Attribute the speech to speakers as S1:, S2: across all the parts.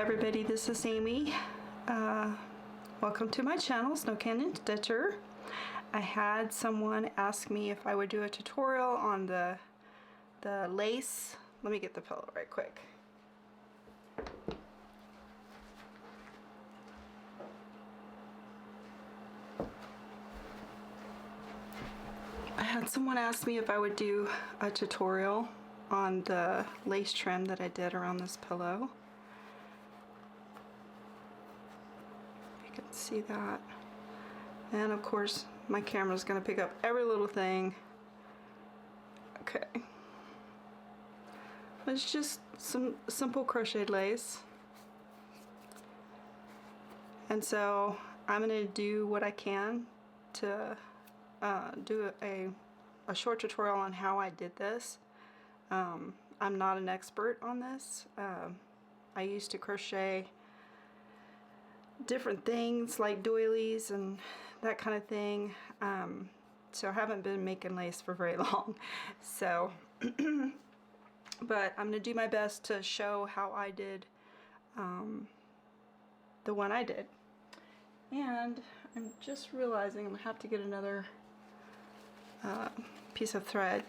S1: everybody, this is Amy. Welcome to my channel, Snow Canyon Stitcher. I had someone ask me if I would do a tutorial on the lace. Let me get the pillow right quick. I had someone ask me if I would do a tutorial on the lace trim that I did around this pillow. You can see that. And of course my camera's going to pick up every little thing. Okay. It's just some simple crocheted lace. And so I'm going to do what I can to do a short tutorial on how I did this. I'm not an expert on this. I used to crochet different things like doilies and that kind of thing. So I haven't been making lace for very long. So, but I'm going to do my best to show how I did the one I did. And I'm just realizing I'm going to have to get another piece of thread.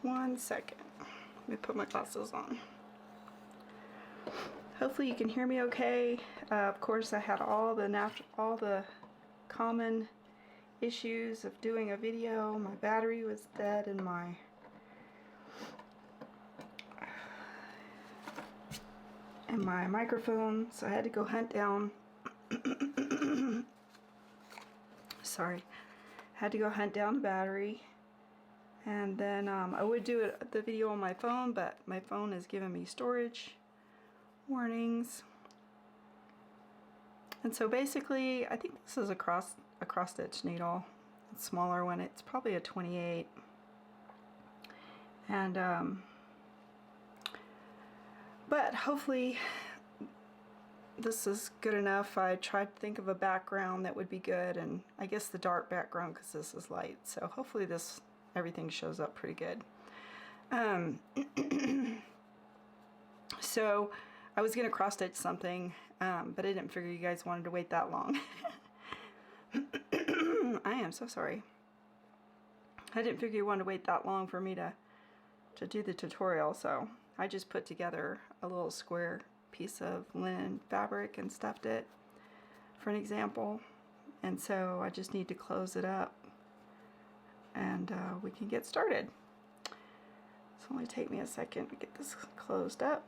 S1: 1 second. Let me put my glasses on. Hopefully you can hear me okay. Of course I had all the common issues of doing a video. My battery was dead and my microphone, so I had to go hunt down sorry, had to go hunt down a battery. And then I would do the video on my phone, but my phone is giving me storage warnings. And so basically, I think this is a cross stitch needle. It's a smaller one. It's probably a 28. And but hopefully this is good enough. I tried to think of a background that would be good, and I guess the dark background because this is light. So hopefully everything shows up pretty good. So I was gonna cross stitch something, but I didn't figure you guys wanted to wait that long. I am so sorry. I didn't figure you wanted to wait that long for me to do the tutorial, so I just put together a little square piece of linen fabric and stuffed it for an example. And so I just need to close it up, and we can get started. It's only take me a second to get this closed up.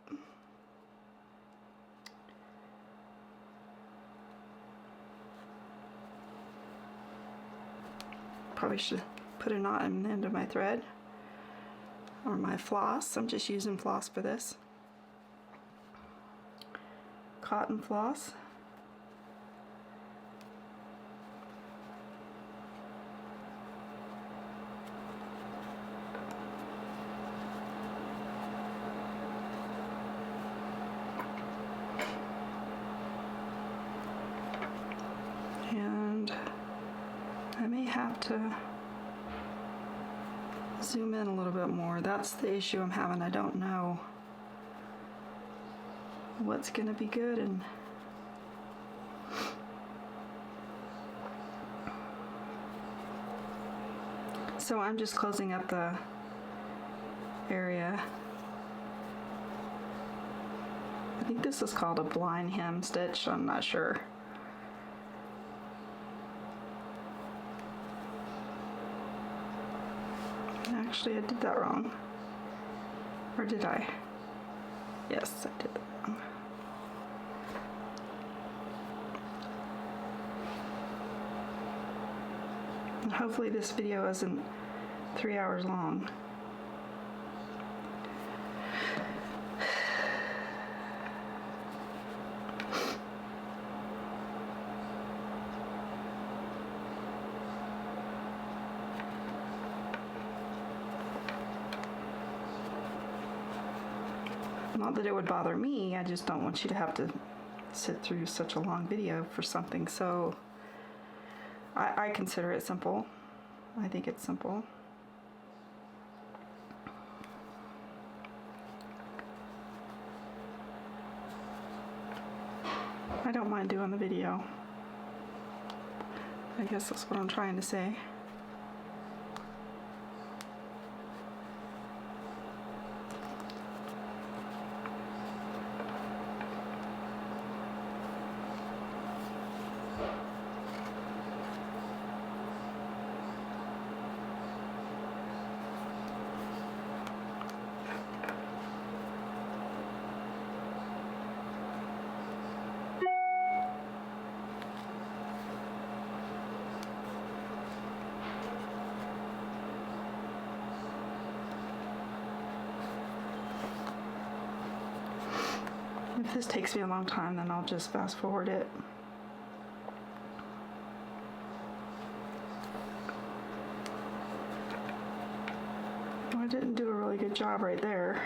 S1: Probably should put a knot in the end of my thread or my floss. I'm just using floss for this. Cotton floss. And I may have to zoom in a little bit more. That's the issue I'm having. I don't know what's going to be good. And so I'm just closing up the area. I think this is called a blind hem stitch. I'm not sure. Actually, I did that wrong. Or did I? Yes, I did that wrong. And hopefully this video isn't 3 hours long. Not that it would bother me, I just don't want you to have to sit through such a long video for something so... I consider it simple. I think it's simple. trying to do on the video. I guess that's what I'm trying to say. If this takes me a long time, then I'll just fast forward it. I didn't do a really good job right there.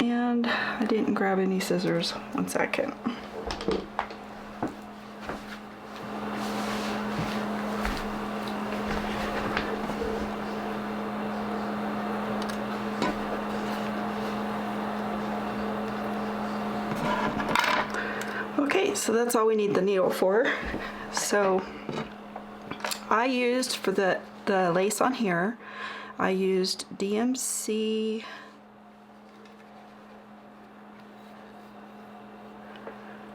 S1: And I didn't grab any scissors. 1 second. Okay, so that's all we need the needle for. So I used for the lace on here, I used DMC.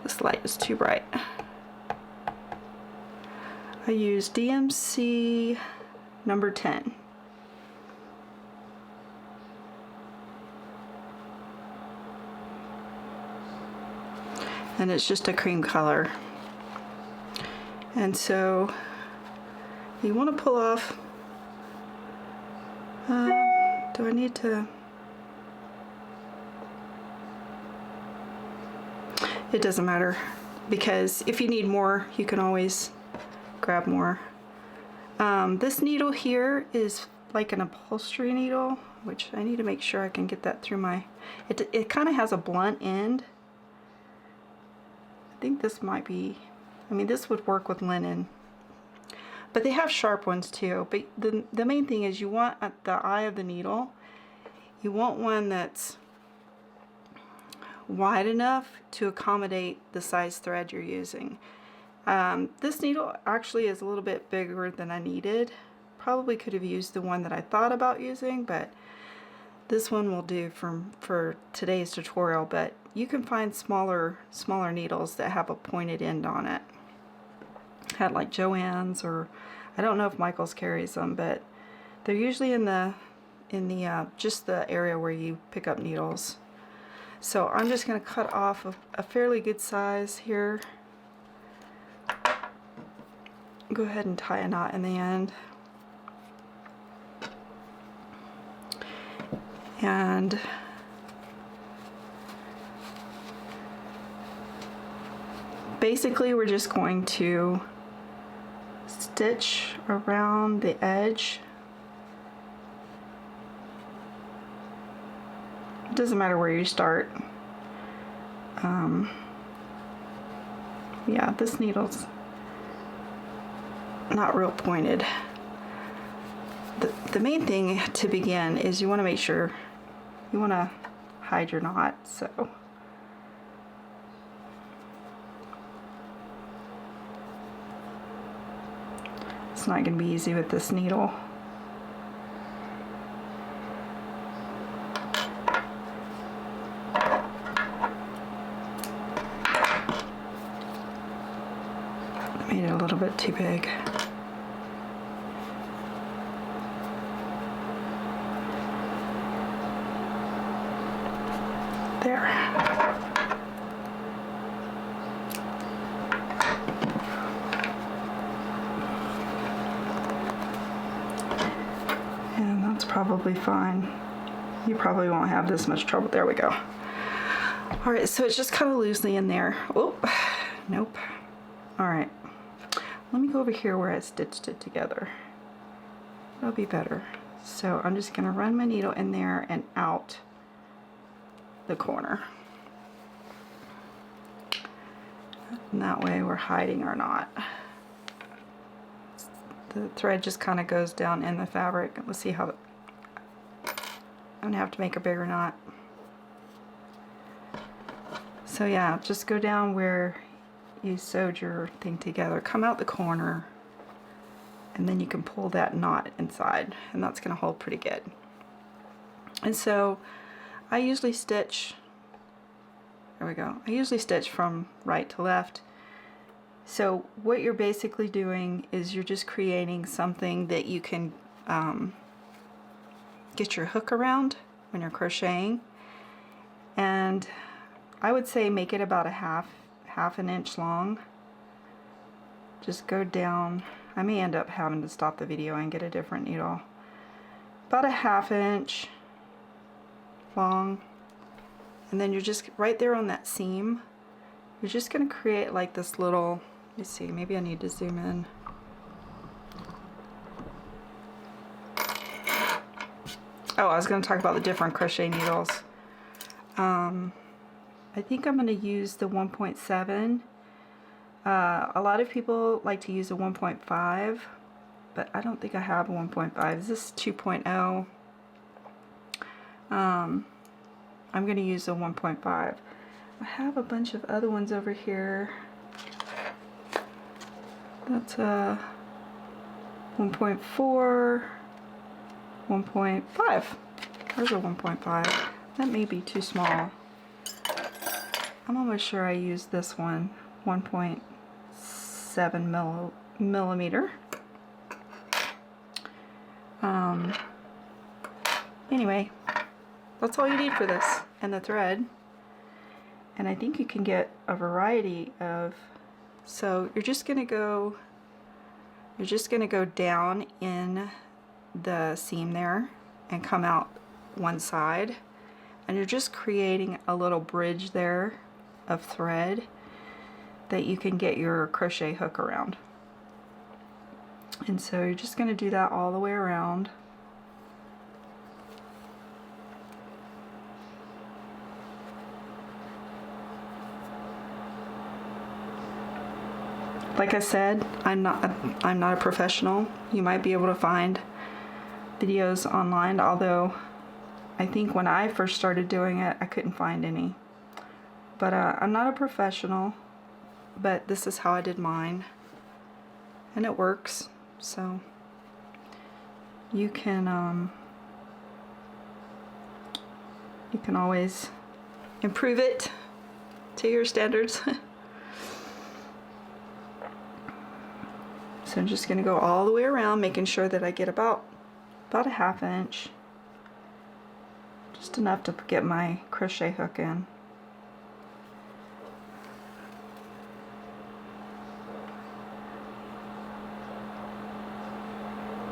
S1: This light is too bright. I used DMC number 10. And it's just a cream color. And so you want to pull off, do I need to? It doesn't matter, because if you need more, you can always grab more. This needle here is like an upholstery needle, which I need to make sure I can get that through my, it kind of has a blunt end. I think this might be, I mean, this would work with linen, but they have sharp ones too. But the main thing is you want at the eye of the needle, you want one that's wide enough to accommodate the size thread you're using. This needle actually is a little bit bigger than I needed. Probably could have used the one that I thought about using, but this one will do for today's tutorial. But you can find smaller needles that have a pointed end on it. Had like Joann's, or I don't know if Michael's carries them, but they're usually in the just the area where you pick up needles. So I'm just going to cut off a fairly good size here. Go ahead and tie a knot in the end. And basically we're just going to stitch around the edge. It doesn't matter where you start. Yeah, this needle's not real pointed. The main thing to begin is you want to make sure you want to hide your knot. So it's not going to be easy with this needle. Made it a little bit too big. There. And that's probably fine. You probably won't have this much trouble. There we go. All right, so it's just kind of loosely in there. Oh, nope. All right, let me go over here where I stitched it together. That'll be better. So I'm just gonna run my needle in there and out the corner. And that way we're hiding our knot. The thread just kind of goes down in the fabric. Let's see how, I'm gonna have to make a bigger knot. So yeah, just go down where you sewed your thing together, come out the corner, and then you can pull that knot inside, and that's gonna hold pretty good. And so I usually stitch, there we go, I usually stitch from right to left. So what you're basically doing is you're just creating something that you can get your hook around when you're crocheting. And I would say make it about a half an inch long. Just go down. I may end up having to stop the video and get a different needle. About a ½ inch long. And then you're just right there on that seam. You're just going to create like this little, let me see, maybe I need to zoom in. Oh, I was going to talk about the different crochet needles. I think I'm going to use the 1.7. A lot of people like to use a 1.5, but I don't think I have a 1.5. This is 2.0. I'm going to use a 1.5. I have a bunch of other ones over here. That's a 1.4, 1.5. There's a 1.5. That may be too small. I'm almost sure I used this one, 1.7 millimeter. Anyway, that's all you need for this, and the thread. And I think you can get a variety of, so you're just gonna go down in the seam there and come out one side, and you're just creating a little bridge there of thread that you can get your crochet hook around. And so you're just going to do that all the way around. Like I said, I'm not a professional. You might be able to find videos online, although I think when I first started doing it, I couldn't find any. But I'm not a professional, but this is how I did mine, and it works. So you can always improve it to your standards. So I'm just going to go all the way around, making sure that I get about a ½ inch, just enough to get my crochet hook in.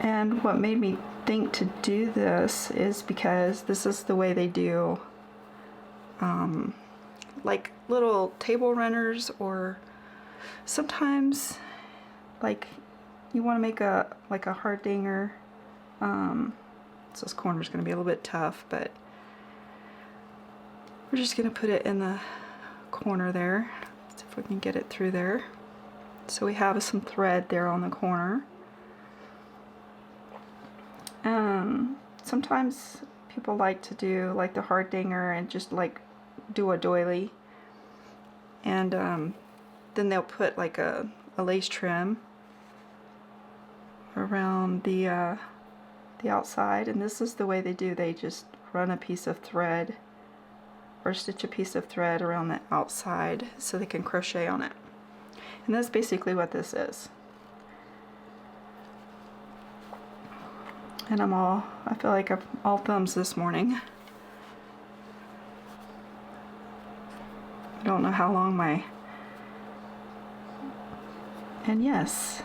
S1: And what made me think to do this is because this is the way they do like little table runners, or sometimes like you want to make a heart dinger. So this corner is going to be a little bit tough, but we're just going to put it in the corner there. See if we can get it through there. So we have some thread there on the corner. Sometimes people like to do like the heart dinger and just like do a doily, and then they'll put like a lace trim around the outside, and this is the way they do. They just run a piece of thread or stitch a piece of thread around the outside so they can crochet on it, and that's basically what this is. And I feel like I'm all thumbs this morning. I don't know how long and yes,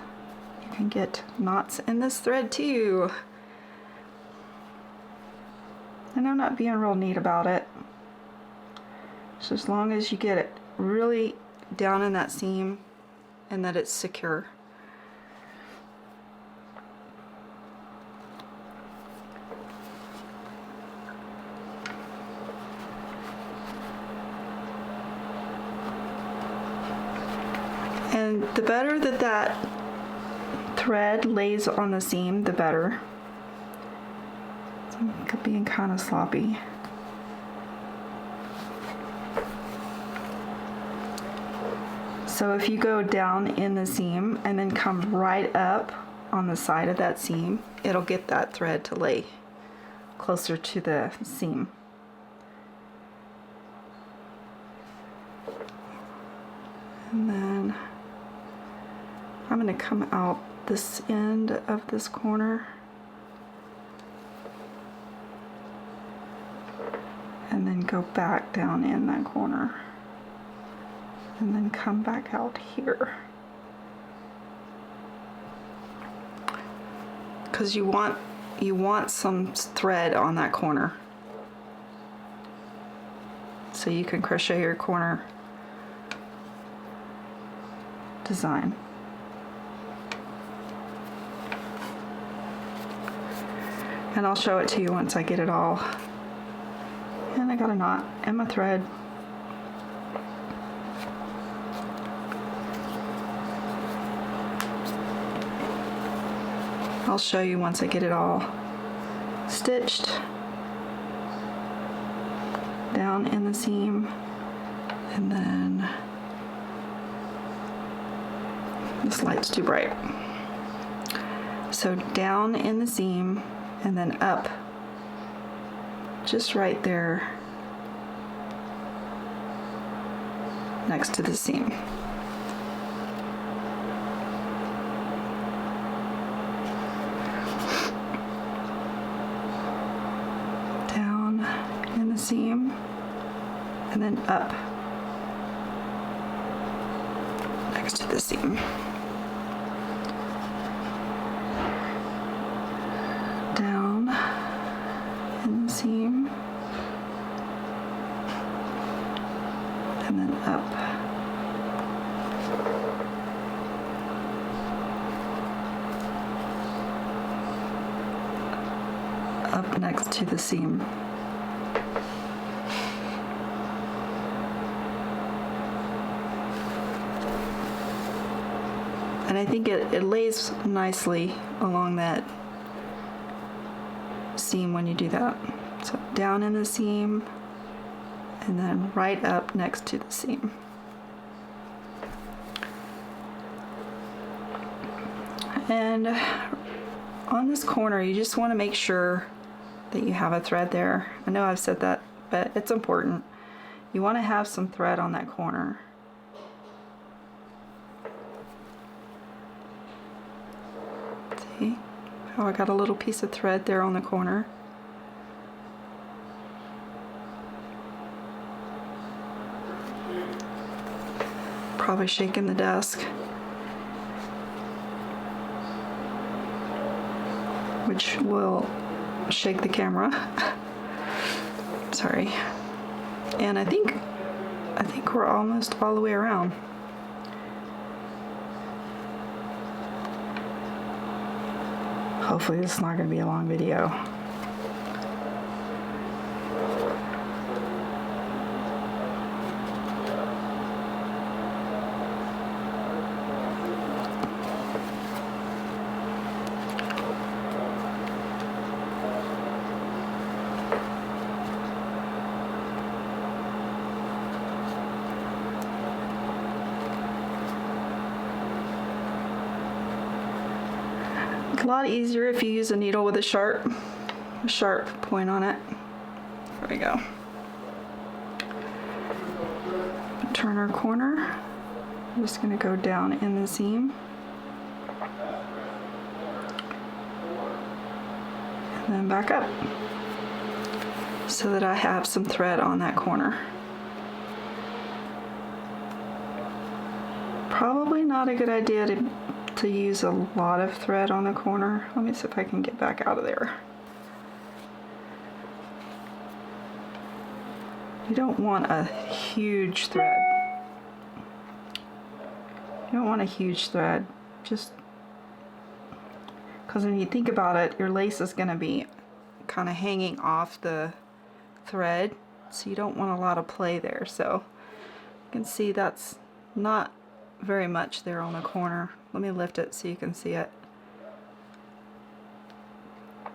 S1: you can get knots in this thread too. And I'm not being real neat about it. So as long as you get it really down in that seam and that it's secure. And the better that that thread lays on the seam, the better. So I'm being kind of sloppy. So if you go down in the seam and then come right up on the side of that seam, it'll get that thread to lay closer to the seam. And then I'm going to come out this end of this corner and then go back down in that corner and then come back out here, because you want some thread on that corner so you can crochet your corner design. And I'll show it to you once I get it all. And I got a knot and my thread. I'll show you once I get it all stitched down in the seam, and then this light's too bright. So down in the seam and then up just right there next to the seam. Down in the seam and then up next to the seam. Down in the seam and then up. Up next to the seam. And I think it lays nicely along that seam when you do that. So down in the seam and then right up next to the seam. And on this corner, you just want to make sure that you have a thread there. I know I've said that, but it's important. You want to have some thread on that corner. See how I got a little piece of thread there on the corner? Probably shaking the desk, which will shake the camera. Sorry. And I think we're almost all the way around. Hopefully this is not going to be a long video. It's a lot easier if you use a needle with a sharp point on it. There we go. Turn our corner. I'm just going to go down in the seam. And then back up so that I have some thread on that corner. Probably not a good idea to use a lot of thread on the corner. Let me see if I can get back out of there. You don't want a huge thread. You don't want a huge thread, just because when you think about it, your lace is going to be kind of hanging off the thread, so you don't want a lot of play there. So you can see that's not very much there on the corner. Let me lift it so you can see it. You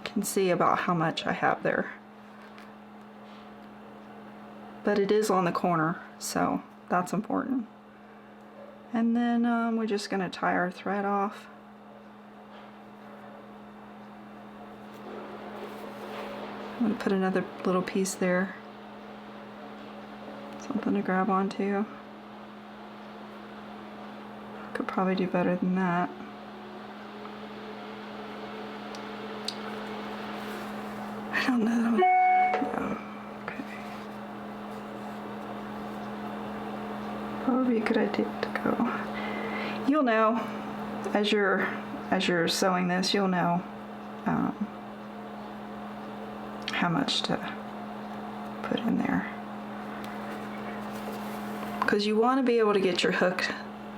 S1: can see about how much I have there. But it is on the corner, so that's important. And then we're just going to tie our thread off. I'm going to put another little piece there. Something to grab onto. Could probably do better than that. I don't know. No. Okay. Probably a good idea to go. You'll know as you're sewing this. You'll know how much to put in there, because you want to be able to get your hook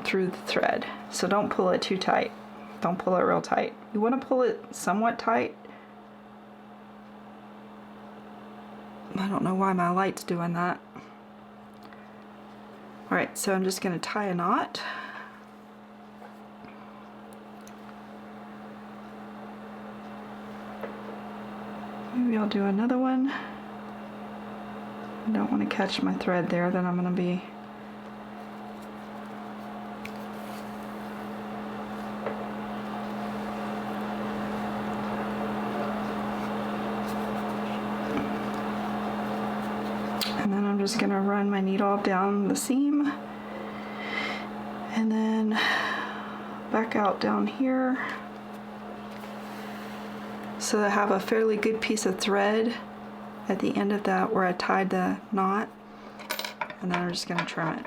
S1: through the thread. So don't pull it too tight. Don't pull it real tight. You want to pull it somewhat tight. I don't know why my light's doing that. Alright, so I'm just going to tie a knot. Maybe I'll do another one. I don't want to catch my thread there, then I'm going to be and then I'm just going to run my needle down the seam and then back out down here. So I have a fairly good piece of thread at the end of that where I tied the knot, and then I'm just going to trim it.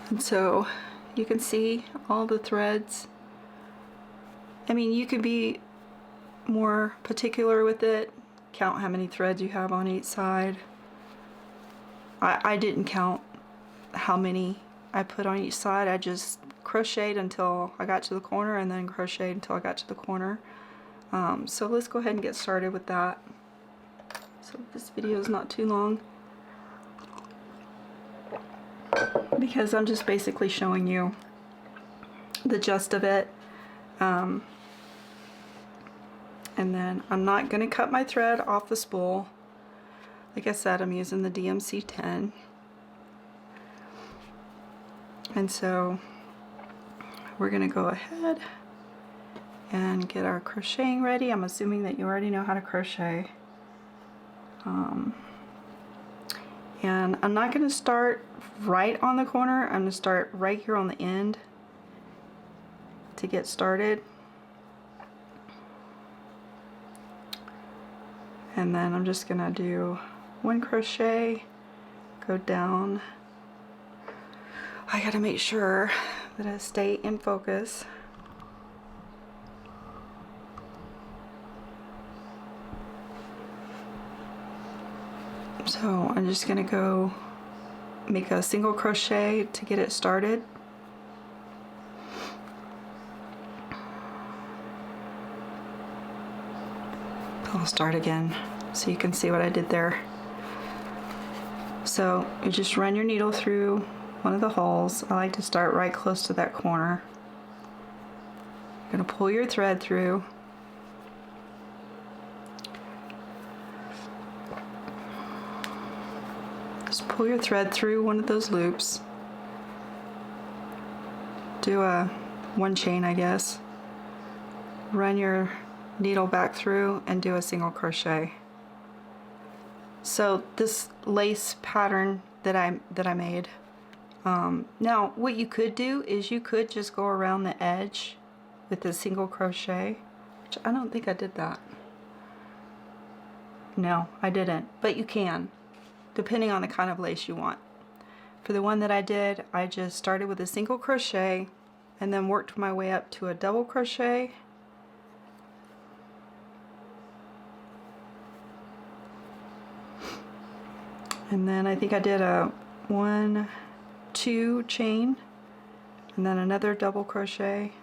S1: And so you can see all the threads. I mean, you could be more particular with it, count how many threads you have on each side. I didn't count how many I put on each side. I just crocheted until I got to the corner and then crocheted until I got to the corner. So let's go ahead and get started with that. So this video is not too long, because I'm just basically showing you the gist of it. And then I'm not going to cut my thread off the spool. Like I said, I'm using the DMC 10. And so we're going to go ahead and get our crocheting ready. I'm assuming that you already know how to crochet. And I'm not going to start right on the corner. I'm going to start right here on the end to get started. And then I'm just going to do one crochet, go down. I got to make sure that I stay in focus. So I'm just going to go make a single crochet to get it started. I'll start again so you can see what I did there. So you just run your needle through one of the holes. I like to start right close to that corner. You're going to pull your thread through. Just pull your thread through one of those loops. Do a one chain, I guess. Run your needle back through and do a single crochet. So this lace pattern that I made. Now what you could do is you could just go around the edge with a single crochet, which I don't think I did that. No, I didn't, but you can, depending on the kind of lace you want. For the one that I did, I just started with a single crochet and then worked my way up to a double crochet, And then I think I did a 1, 2 chain, and then another double crochet,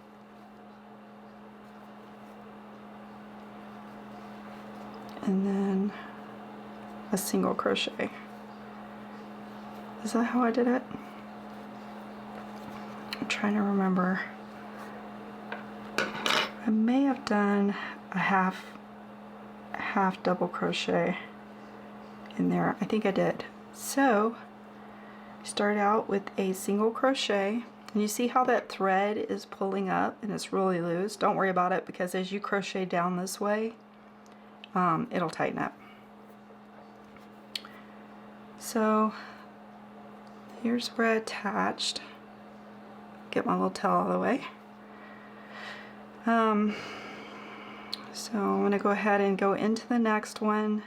S1: and then a single crochet. Is that how I did it? I'm trying to remember. I may have done a half double crochet in there. I think I did. So start out with a single crochet, and you see how that thread is pulling up and it's really loose. Don't worry about it, because as you crochet down this way, it'll tighten up. So here's where I attached. Get my little tail out of the way. So I'm going to go ahead and go into the next one.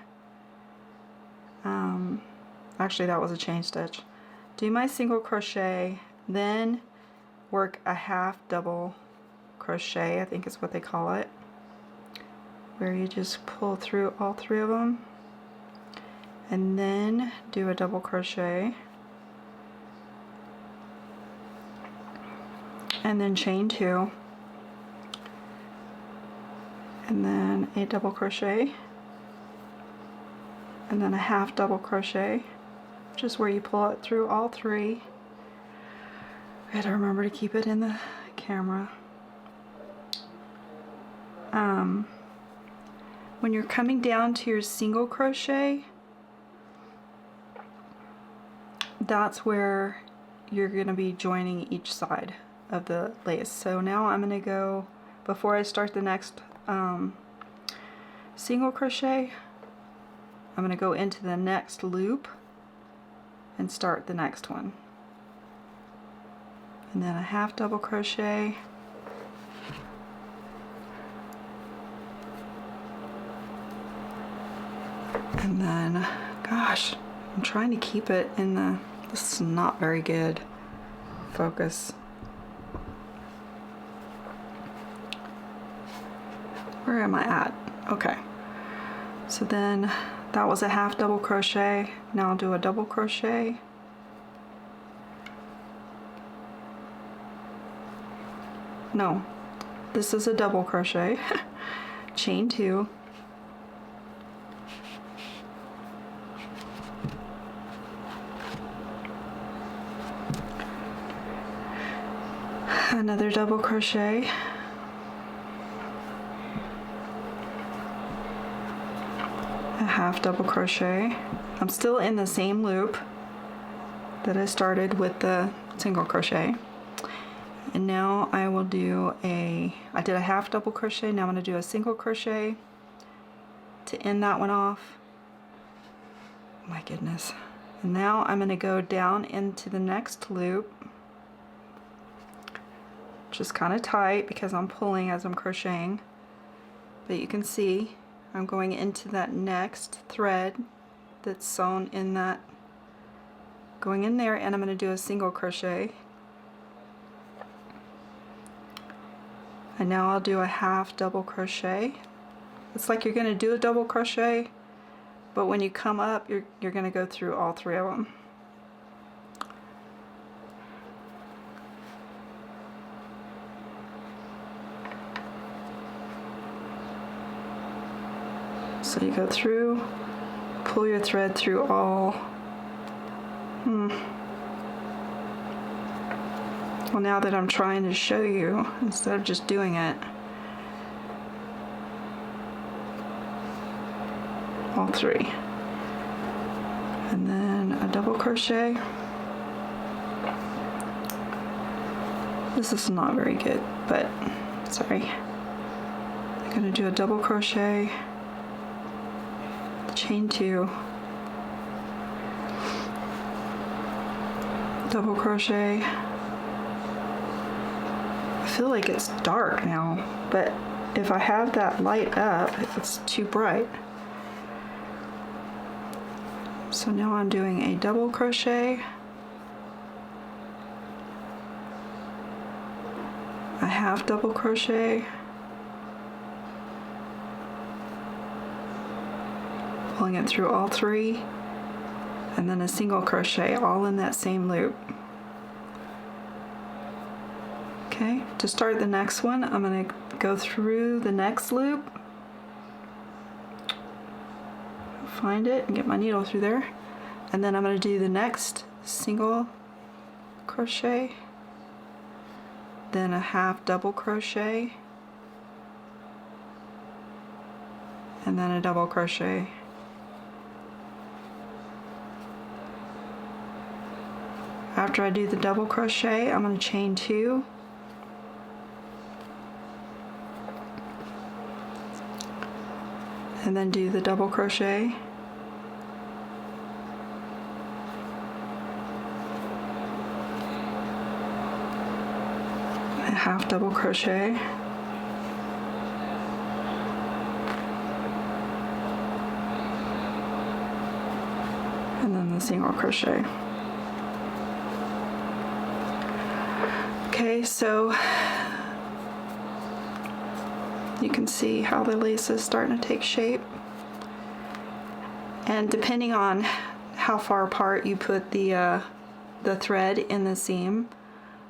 S1: Actually, that was a chain stitch. Do my single crochet, then work a half double crochet, I think is what they call it, where you just pull through all 3 of them, and then do a double crochet, and then chain 2, and then a double crochet, and then a half double crochet, just where you pull it through all 3. I gotta remember to keep it in the camera. When you're coming down to your single crochet, that's where you're gonna be joining each side of the lace. So now I'm gonna go, before I start the next single crochet, I'm gonna go into the next loop and start the next one, and then a half double crochet, and then, gosh, I'm trying to keep it in the, this is not very good focus. Where am I at? Okay, so then that was a half double crochet. Now I'll do a double crochet, no, this is a double crochet, chain 2, another double crochet, a half double crochet. I'm still in the same loop that I started with the single crochet, and now I will do I did a half double crochet, now I'm going to do a single crochet to end that one off. My goodness. And now I'm going to go down into the next loop, just kind of tight because I'm pulling as I'm crocheting, but you can see I'm going into that next thread that's sewn in that, going in there, and I'm going to do a single crochet, and now I'll do a half double crochet. It's like you're going to do a double crochet, but when you come up, you're going to go through all 3 of them. So you go through, pull your thread through all, well, now that I'm trying to show you, instead of just doing it, all 3. And then a double crochet. This is not very good, but sorry. I'm gonna do a double crochet, chain 2, double crochet. I feel like it's dark now, but if I have that light up, it's too bright. So now I'm doing a double crochet, a half double crochet, pulling it through all 3, and then a single crochet all in that same loop. Okay, to start the next one, I'm going to go through the next loop, find it and get my needle through there, and then I'm going to do the next single crochet, then a half double crochet, and then a double crochet. After I do the double crochet, I'm going to chain 2, and then do the double crochet, a half double crochet, and then the single crochet. Okay, so you can see how the lace is starting to take shape, and depending on how far apart you put the thread in the seam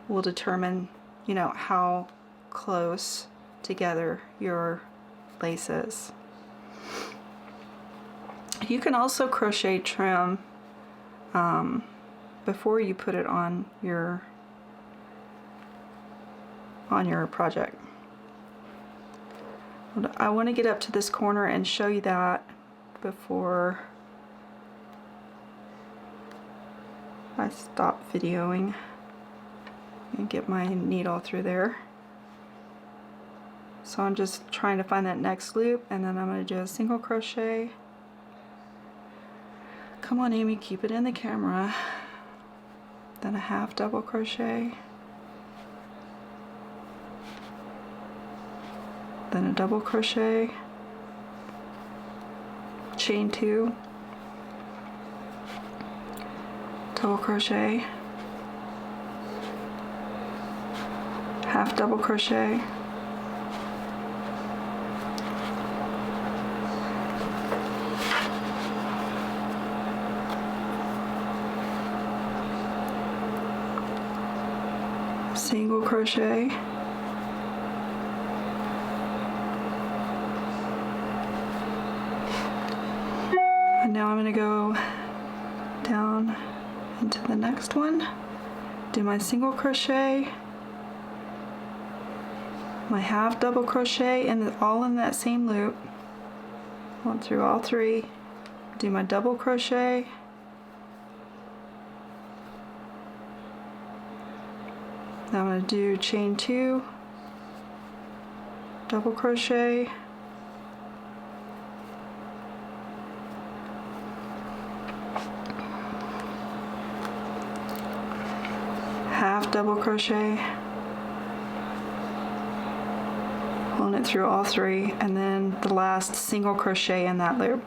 S1: will determine, you know, how close together your lace is. You can also crochet trim before you put it on your project. I want to get up to this corner and show you that before I stop videoing and get my needle through there. So I'm just trying to find that next loop, and then I'm going to do a single crochet. Come on, Amy, keep it in the camera. Then a half double crochet, then a double crochet, chain 2, double crochet, half double crochet, single crochet, and now I'm going to go down into the next one, do my single crochet, my half double crochet, and all in that same loop, going through all 3, do my double crochet, now I'm going to do chain 2, double crochet, half double crochet, pulling it through all 3, and then the last single crochet in that loop.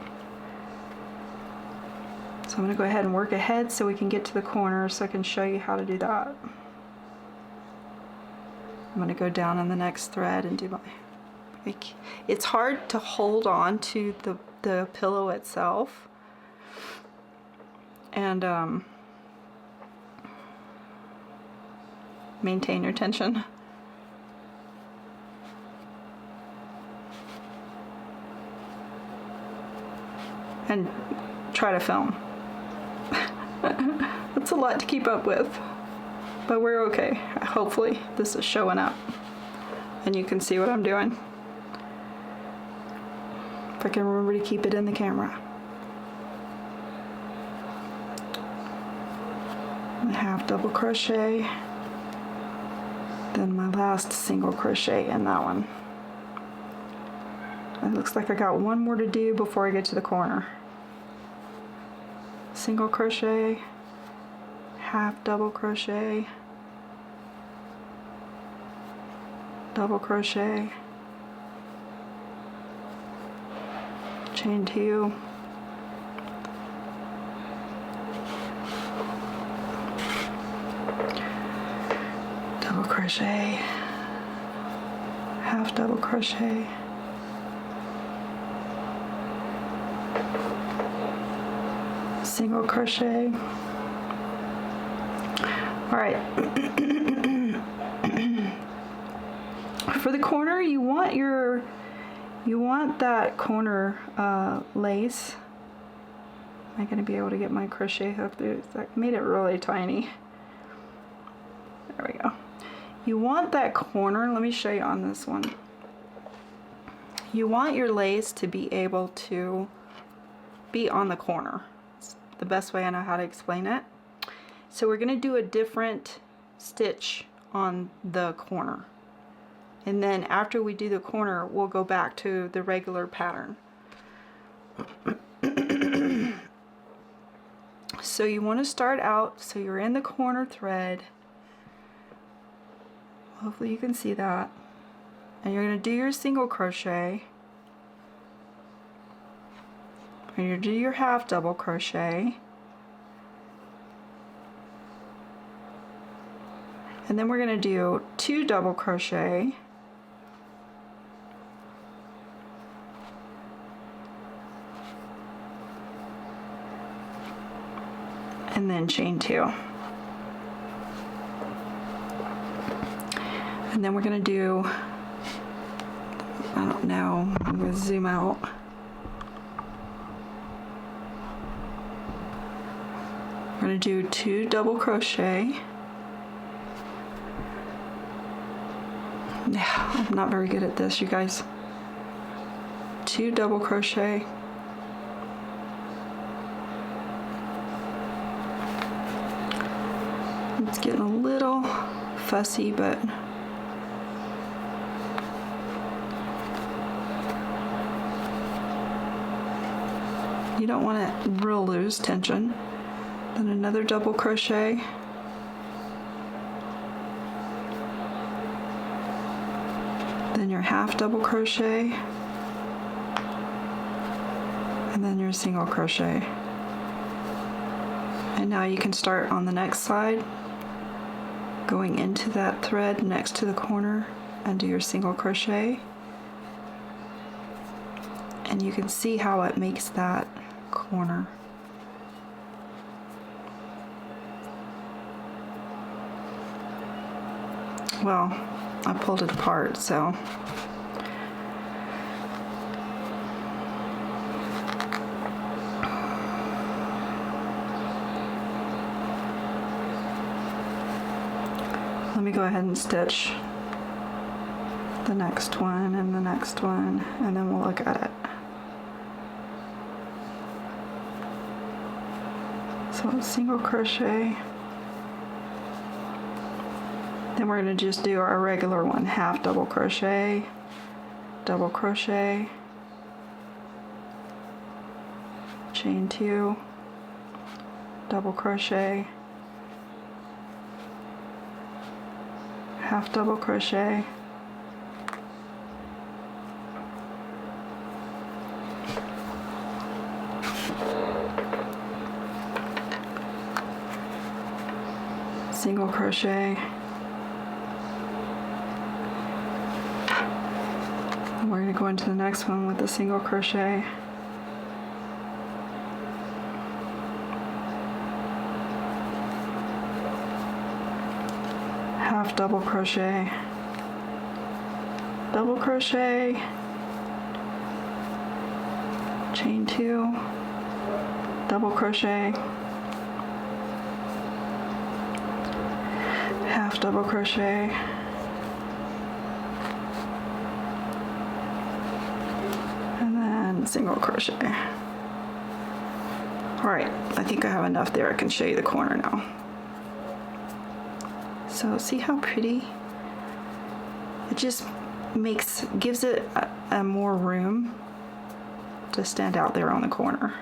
S1: So I'm going to go ahead and work ahead so we can get to the corner so I can show you how to do that. I'm going to go down on the next thread and do my... It's hard to hold on to the pillow itself, and maintain your tension. And try to film. It's a lot to keep up with, but we're okay. Hopefully this is showing up and you can see what I'm doing. If I can remember to keep it in the camera. My half double crochet, then my last single crochet in that one. It looks like I got one more to do before I get to the corner. Single crochet, half double crochet, double crochet, chain 2, double crochet, half double crochet, single crochet. All right. For the corner, you want that corner lace. Am I going to be able to get my crochet hook through? That made it really tiny. There we go. You want that corner, let me show you on this one. You want your lace to be able to be on the corner. It's the best way I know how to explain it. So we're going to do a different stitch on the corner. And then after we do the corner, we'll go back to the regular pattern. So you want to start out, so you're in the corner thread. Hopefully you can see that. And you're going to do your single crochet. And you do your half double crochet. And then we're going to do 2 double crochet. And then chain 2. And then we're going to do, I don't know, I'm going to zoom out. We're going to do 2 double crochet. Yeah, I'm not very good at this, you guys. 2 double crochet. It's getting a little fussy, but you don't want to real lose tension. Then another double crochet. Then your half double crochet. And then your single crochet. And now you can start on the next side, going into that thread next to the corner and do your single crochet. And you can see how it makes that corner. Well, I pulled it apart, so let me go ahead and stitch the next one and the next one, and then we'll look at it. So single crochet. Then we're going to just do our regular one, half double crochet, double crochet, chain 2, double crochet, half double crochet, single crochet, and we're going to go into the next one with a single crochet, half double crochet, double crochet, chain 2, double crochet, half double crochet, and then single crochet. Alright, I think I have enough there. I can show you the corner now. So see how pretty? It just gives it a more room to stand out there on the corner.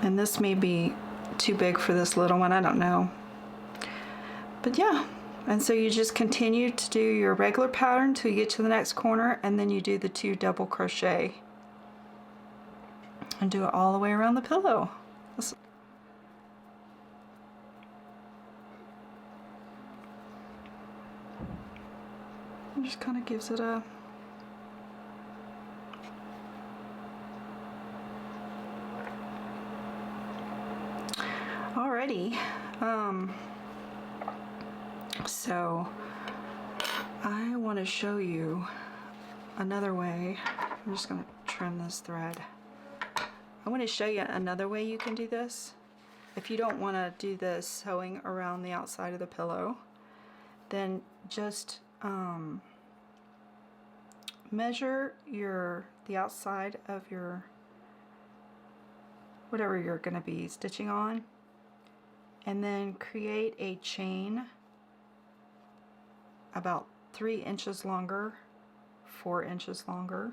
S1: And this may be too big for this little one, I don't know. But yeah, and so you just continue to do your regular pattern till you get to the next corner, and then you do the 2 double crochet and do it all the way around the pillow. It just kind of gives it a So I want to show you another way. I'm just going to trim this thread. I want to show you another way you can do this. If you don't want to do this sewing around the outside of the pillow, then just measure the outside of your whatever you're going to be stitching on, and then create a chain about 3 inches longer, 4 inches longer.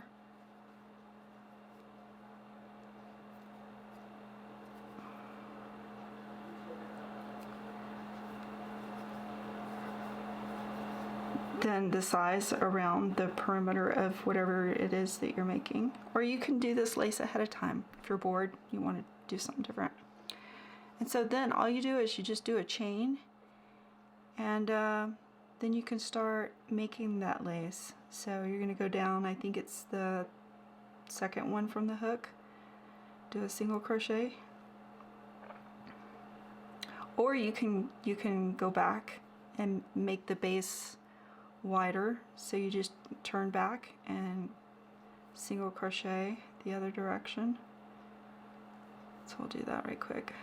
S1: Then the size around the perimeter of whatever it is that you're making. Or you can do this lace ahead of time. If you're bored, you want to do something different. And so then all you do is you just do a chain, and then you can start making that lace. So you're going to go down, I think it's the second one from the hook, do a single crochet. Or you can go back and make the base wider, so you just turn back and single crochet the other direction. So we'll do that right quick.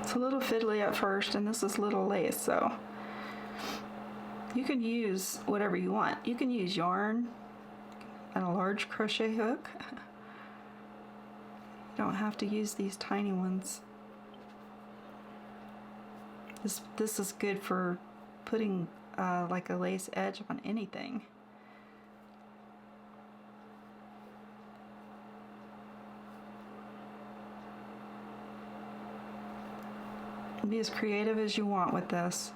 S1: It's a little fiddly at first, and this is little lace, so you can use whatever you want. You can use yarn and a large crochet hook. You don't have to use these tiny ones. This is good for putting like a lace edge on anything. Be as creative as you want with this.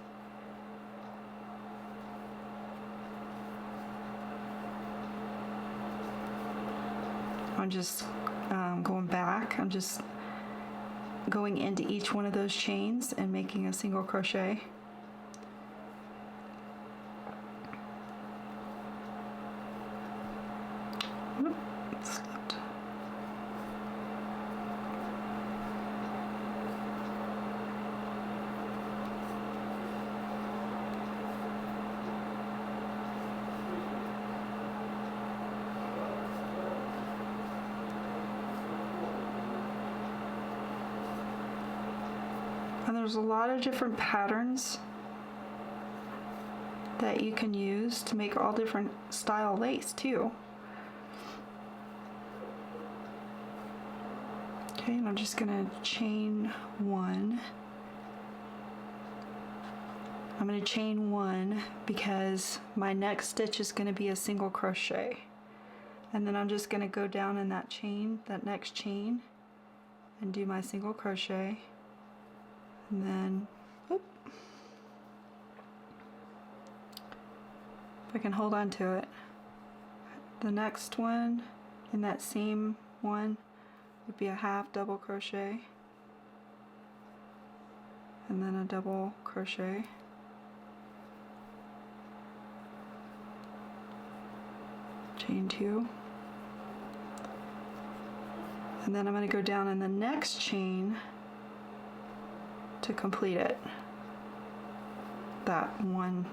S1: I'm just going back. I'm just going into each one of those chains and making a single crochet. Oop, it slipped. And there's a lot of different patterns that you can use to make all different style lace too. Okay, and I'm just gonna chain one. I'm gonna chain one because my next stitch is gonna be a single crochet. And then I'm just gonna go down in that chain, that next chain, and do my single crochet. And then, whoop, if I can hold on to it. The next one in that same one would be a half double crochet, and then a double crochet, chain two, and then I'm going to go down in the next chain to complete it, that one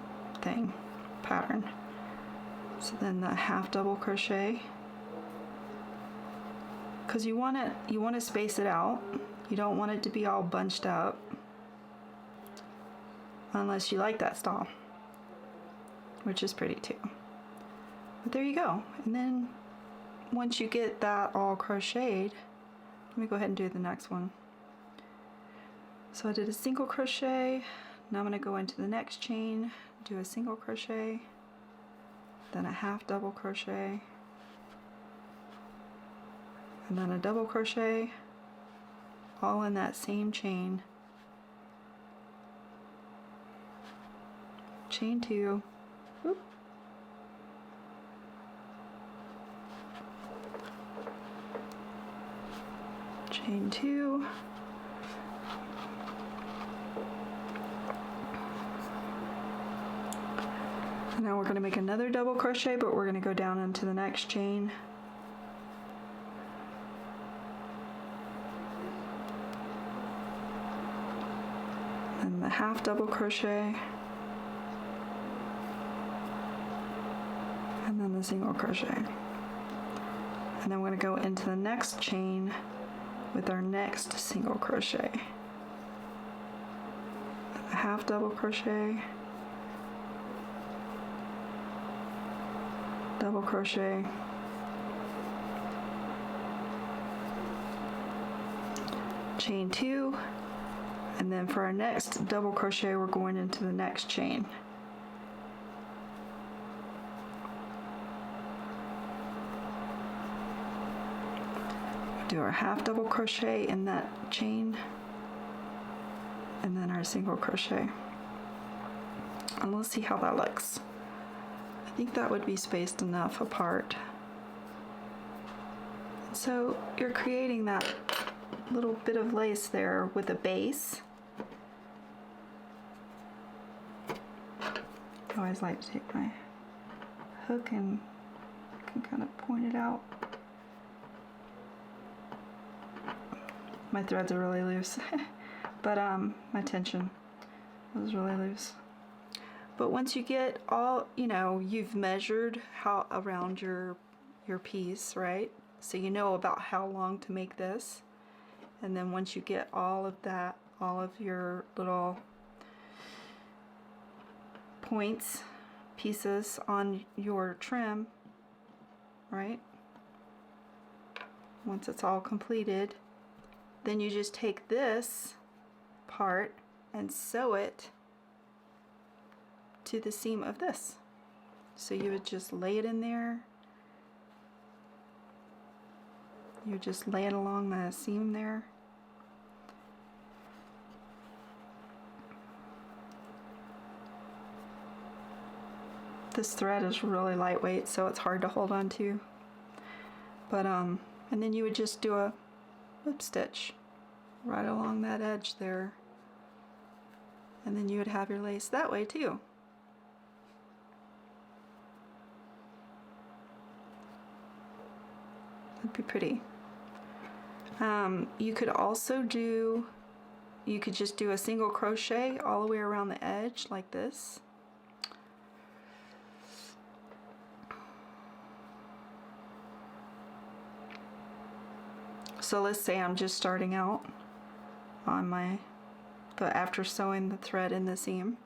S1: thing, pattern. So then the half double crochet, because you want to space it out. You don't want it to be all bunched up unless you like that style, which is pretty too. But there you go. And then once you get that all crocheted, let me go ahead and do the next one. So I did a single crochet. Now I'm going to go into the next chain, do a single crochet, then a half double crochet, and then a double crochet, all in that same chain. chain 2, whoop, chain 2, and now we're going to make another double crochet, but we're going to go down into the next chain. And the half double crochet, and then the single crochet. And then we're going to go into the next chain with our next single crochet. A half double crochet, double crochet, chain 2, and then for our next double crochet we're going into the next chain. Do our half double crochet in that chain, and then our single crochet. And let's see how that looks. I think that would be spaced enough apart. So you're creating that little bit of lace there with a base. I always like to take my hook and can kind of point it out. My threads are really loose, but my tension was really loose. But once you get all, you know, you've measured how around your piece, right? So you know about how long to make this. And then once you get all of that, all of your little points, pieces on your trim, right? Once it's all completed, then you just take this part and sew it to the seam of this. So you would just lay it in there. You just lay it along the seam there. This thread is really lightweight, so it's hard to hold on to. But and then you would just do a whip stitch right along that edge there, and then you would have your lace that way too. It'd be pretty. You could also do, you could just do a single crochet all the way around the edge like this. So let's say I'm just starting out on but after sewing the thread in the seam,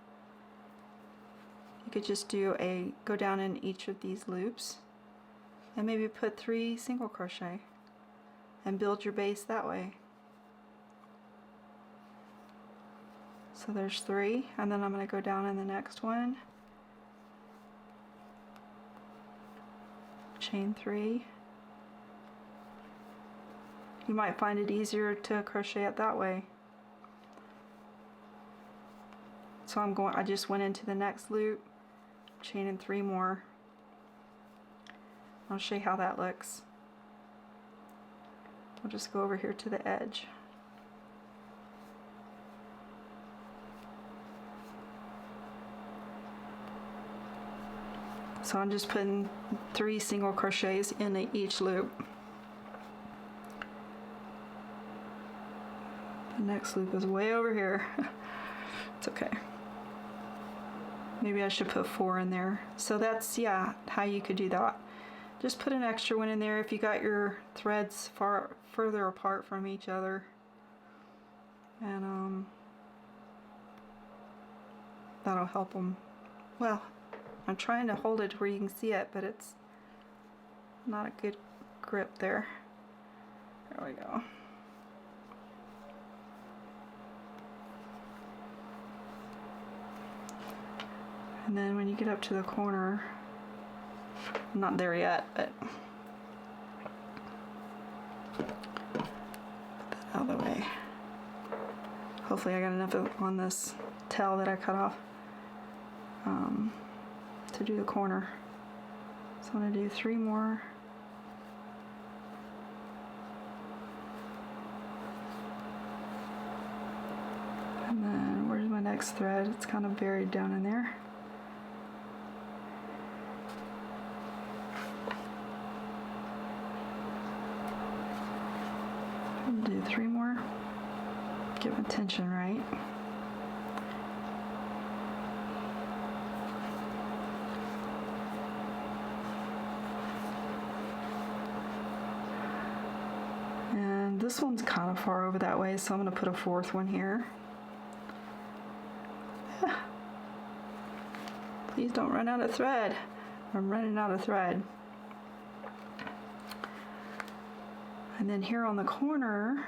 S1: you could just do go down in each of these loops and maybe put 3 single crochet and build your base that way. So there's 3, and then I'm going to go down in the next one, chain 3. You might find it easier to crochet it that way. So I just went into the next loop, chain in 3 more. I'll show you how that looks. I'll just go over here to the edge. So I'm just putting 3 single crochets in each loop. The next loop is way over here. It's okay. Maybe I should put 4 in there. So that's, yeah, how you could do that. Just put an extra one in there if you got your threads further apart from each other. And that'll help them. Well, I'm trying to hold it where you can see it, but it's not a good grip there. There we go. And then when you get up to the corner, I'm not there yet, but put that out of the way. Hopefully I got enough on this tail that I cut off. to do the corner. So I'm going to do 3 more. And then where's my next thread? It's kind of buried down in there. And do 3 more. Get my tension right. And this one's kind of far over that way, so I'm going to put a 4th one here. Please don't run out of thread. I'm running out of thread. And then here on the corner,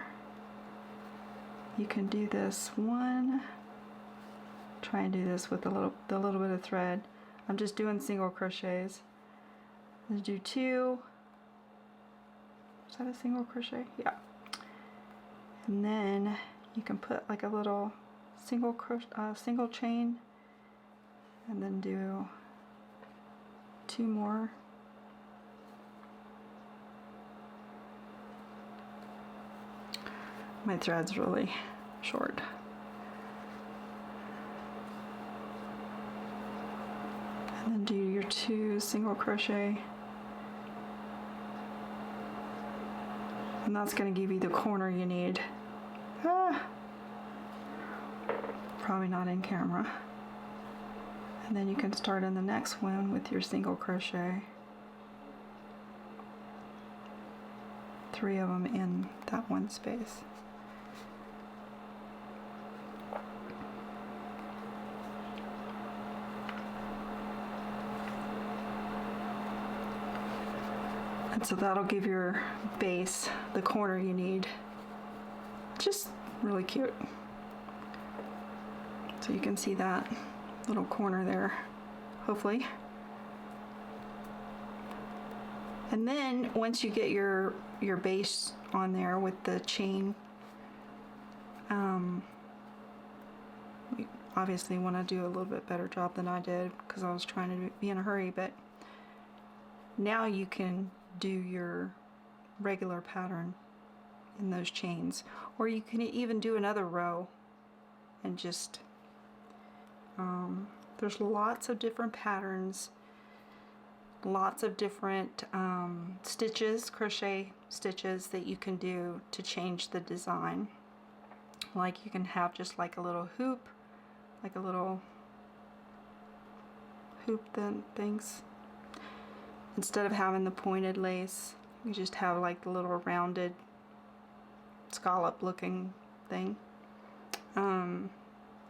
S1: you can do this one. Try and do this with the little bit of thread. I'm just doing single crochets. Let's do 2. Is that a single crochet? Yeah. And then you can put like a little single chain, and then do 2 more. My thread's really short. And then do your 2 single crochet. And that's going to give you the corner you need. Probably not in camera. And then you can start in the next one with your single crochet. 3 of them in that one space. And so that'll give your base the corner you need. Just really cute. So you can see that little corner there, hopefully. And then once you get your base on there with the chain, you obviously want to do a little bit better job than I did because I was trying to be in a hurry, but now you can do your regular pattern in those chains, or you can even do another row and just there's lots of different patterns, lots of different stitches, crochet stitches that you can do to change the design. Like you can have just like a little hoop, like a little hoop things. Instead of having the pointed lace, you just have like the little rounded scallop looking thing.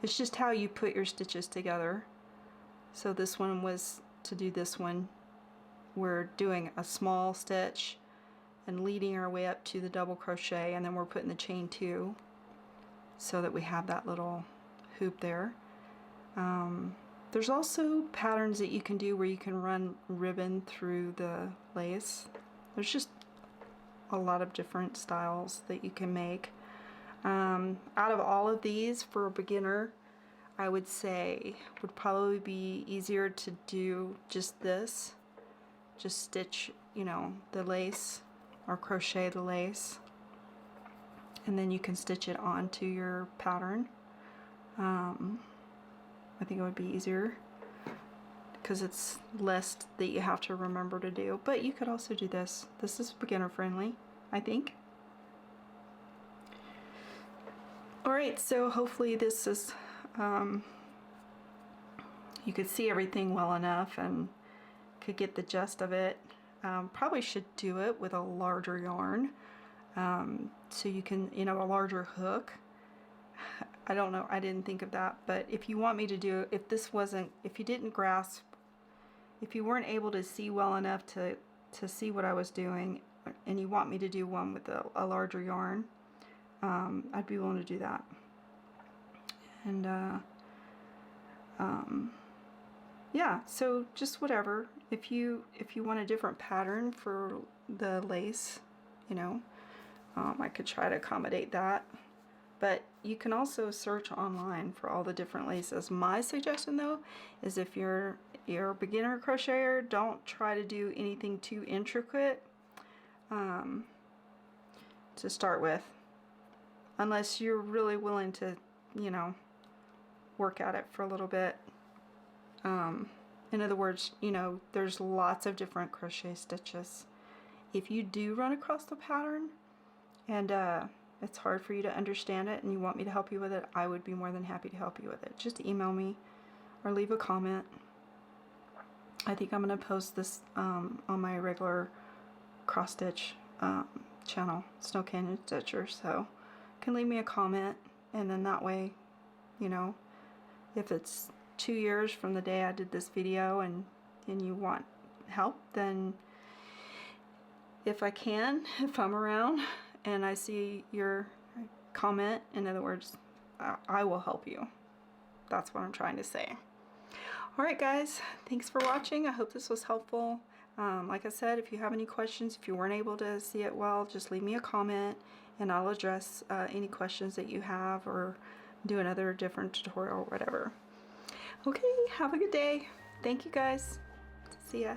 S1: It's just how you put your stitches together. So this one was to do this one. We're doing a small stitch and leading our way up to the double crochet, and then we're putting the chain 2 so that we have that little hoop there. There's also patterns that you can do where you can run ribbon through the lace. There's just a lot of different styles that you can make. Out of all of these, for a beginner, I would say would probably be easier to do just this. Just stitch, you know, the lace or crochet the lace, and then you can stitch it onto your pattern. I think it would be easier because it's less that you have to remember to do, but you could also do this. This is beginner friendly, I think. Alright, so hopefully this is, you could see everything well enough and could get the gist of it. Probably should do it with a larger yarn, so you can, you know, a larger hook. I don't know, I didn't think of that, but if you want me to do, if you didn't grasp, if you weren't able to see well enough to see what I was doing, and you want me to do one with a larger yarn, I'd be willing to do that. And yeah, so just whatever. If you want a different pattern for the lace, you know, I could try to accommodate that. But you can also search online for all the different laces. My suggestion though is if you're a beginner crocheter, don't try to do anything too intricate to start with, unless you're really willing to, you know, work at it for a little bit. In other words, you know, there's lots of different crochet stitches. If you do run across the pattern and it's hard for you to understand it and you want me to help you with it, I would be more than happy to help you with it. Just email me or leave a comment. I think I'm going to post this on my regular cross stitch channel, Snow Canyon Stitcher, so you can leave me a comment, and then that way, you know, if it's 2 years from the day I did this video and you want help, then if I can, if I'm around and I see your comment, in other words, I will help you. That's what I'm trying to say. Alright guys, thanks for watching. I hope this was helpful. Like I said, if you have any questions, if you weren't able to see it well, just leave me a comment and I'll address any questions that you have, or do another different tutorial or whatever. Okay, have a good day. Thank you guys. See ya.